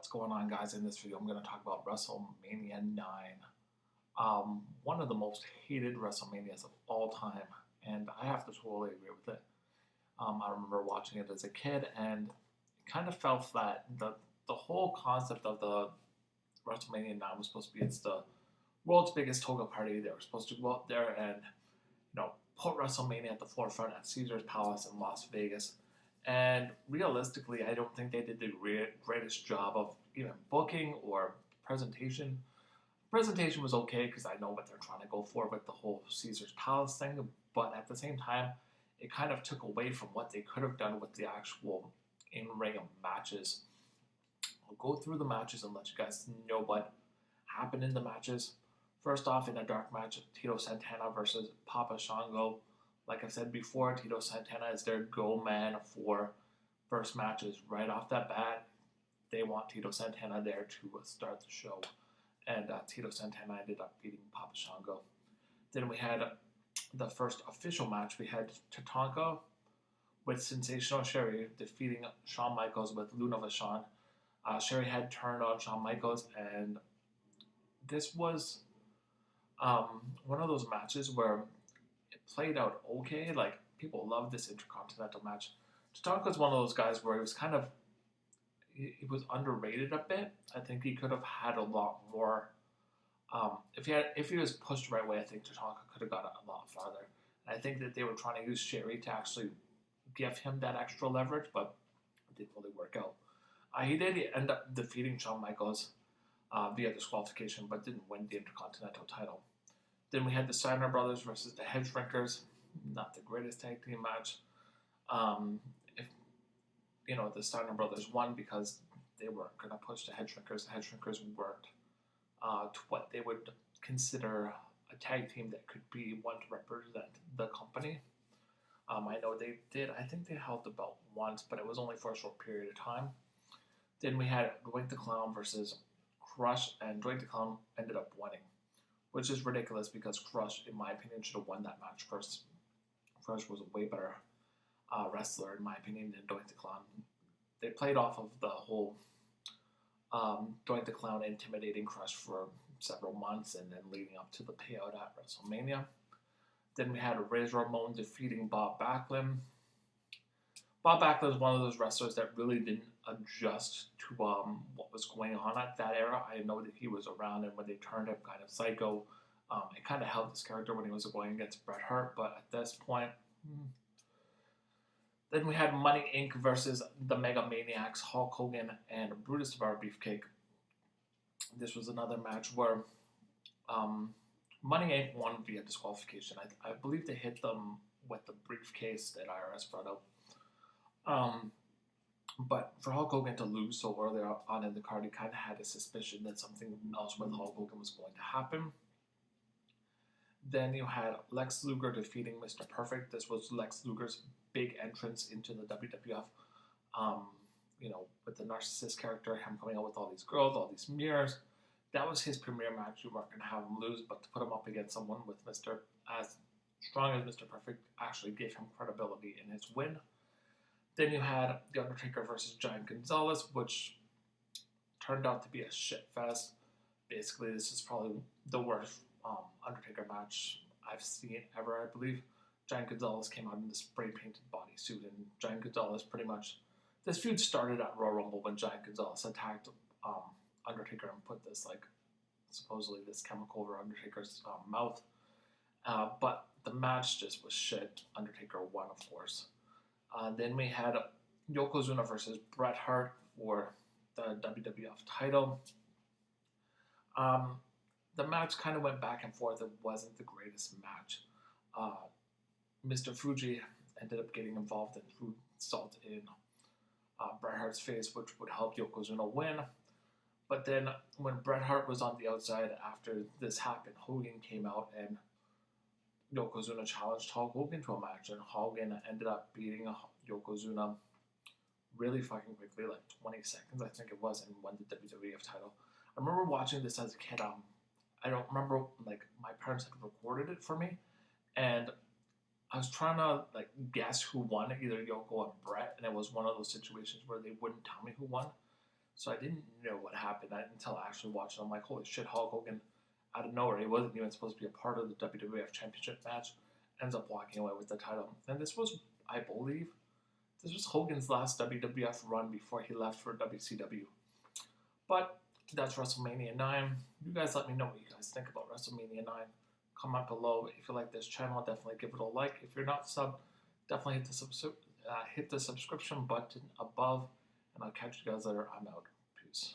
What's going on, guys? In this video, I'm going to talk about WrestleMania 9. One of the most hated WrestleManias of all time, and I have to totally agree with it. I remember watching it as a kid, and it kind of felt flat. The whole concept of the WrestleMania 9 was supposed to be it's the world's biggest toga party. They were supposed to go out there and put WrestleMania at the forefront at Caesar's Palace in Las Vegas. And realistically, I don't think they did the greatest job of even booking or presentation. Presentation was okay because I know what they're trying to go for with the whole Caesar's Palace thing, but at the same time, it kind of took away from what they could have done with the actual in-ring matches. I'll go through the matches and let you guys know what happened in the matches. First off, in a dark match, Tito Santana versus Papa Shango. Like I said before, Tito Santana is their go-man for first matches. Right off that bat, they want Tito Santana there to start the show. And Tito Santana ended up beating Papa Shango. Then we had the first official match. We had Tatanka with Sensational Sherry defeating Shawn Michaels with Luna Vachon. Sherry had turned on Shawn Michaels, and this was one of those matches where it played out okay. Like, people love this Intercontinental match. Tatanka's one of those guys where he was underrated a bit. I think he could have had a lot more. If he was pushed the right way, I think Tatanka could have got a lot farther. And I think that they were trying to use Sherry to actually give him that extra leverage, but it didn't really work out. He did end up defeating Shawn Michaels via disqualification, but didn't win the Intercontinental title. Then we had the Steiner brothers versus the Headshrinkers. Not the greatest tag team match. The Steiner brothers won because they weren't going to push the Headshrinkers. The Headshrinkers weren't to what they would consider a tag team that could be one to represent the company. I know they did. I think they held the belt once, but it was only for a short period of time. Then we had Doink the Clown versus Crush, and Doink the Clown ended up winning, which is ridiculous because Crush, in my opinion, should have won that match first. Crush was a way better wrestler, in my opinion, than Doink the Clown. They played off of the whole Doink the Clown intimidating Crush for several months and then leading up to the payout at WrestleMania. Then we had Ramon defeating Bob Backlund. Bob Backlund is one of those wrestlers that really didn't adjust to what was going on at that era. I know that he was around, and when they turned him kind of psycho, it kind of helped his character when he was going against Bret Hart, but at this point... Then we had Money Inc. versus the Mega Maniacs, Hulk Hogan and Brutus the Barber Beefcake. This was another match where Money Inc. won via disqualification. I believe they hit them with the briefcase that IRS brought up. But for Hulk Hogan to lose so early on in the card, he kind of had a suspicion that something else with Hulk Hogan was going to happen. Then you had Lex Luger defeating Mr. Perfect. This was Lex Luger's big entrance into the WWF. With the narcissist character, him coming out with all these girls, all these mirrors. That was his premiere match. You weren't going to have him lose, but to put him up against someone with as strong as Mr. Perfect actually gave him credibility in his win. Then you had The Undertaker versus Giant Gonzalez, which turned out to be a shit fest. Basically, this is probably the worst Undertaker match I've seen ever, I believe. Giant Gonzalez came out in this spray-painted bodysuit, and Giant Gonzalez pretty much... This feud started at Royal Rumble when Giant Gonzalez attacked Undertaker and put this, supposedly this chemical over Undertaker's mouth. But the match just was shit. Undertaker won, of course. Then we had Yokozuna versus Bret Hart for the WWF title. The match kind of went back and forth. It wasn't the greatest match. Mr. Fuji ended up getting involved and threw salt in Bret Hart's face, which would help Yokozuna win. But then when Bret Hart was on the outside after this happened, Hogan came out and Yokozuna challenged Hulk Hogan to a match, and Hogan ended up beating Yokozuna really fucking quickly, 20 seconds I think it was, and won the WWF title. I remember watching this as a kid. I don't remember, my parents had recorded it for me, and I was trying to guess who won, either Yoko or Bret, and it was one of those situations where they wouldn't tell me who won. So I didn't know what happened until I actually watched it. I'm like, holy shit, Hulk Hogan out of nowhere. He wasn't even supposed to be a part of the WWF Championship match. Ends up walking away with the title. And this was, I believe, this was Hogan's last WWF run before he left for WCW. But that's WrestleMania 9. You guys let me know what you guys think about WrestleMania 9. Comment below. If you like this channel, definitely give it a like. If you're not subbed, definitely hit the subscription button above. And I'll catch you guys later. I'm out. Peace.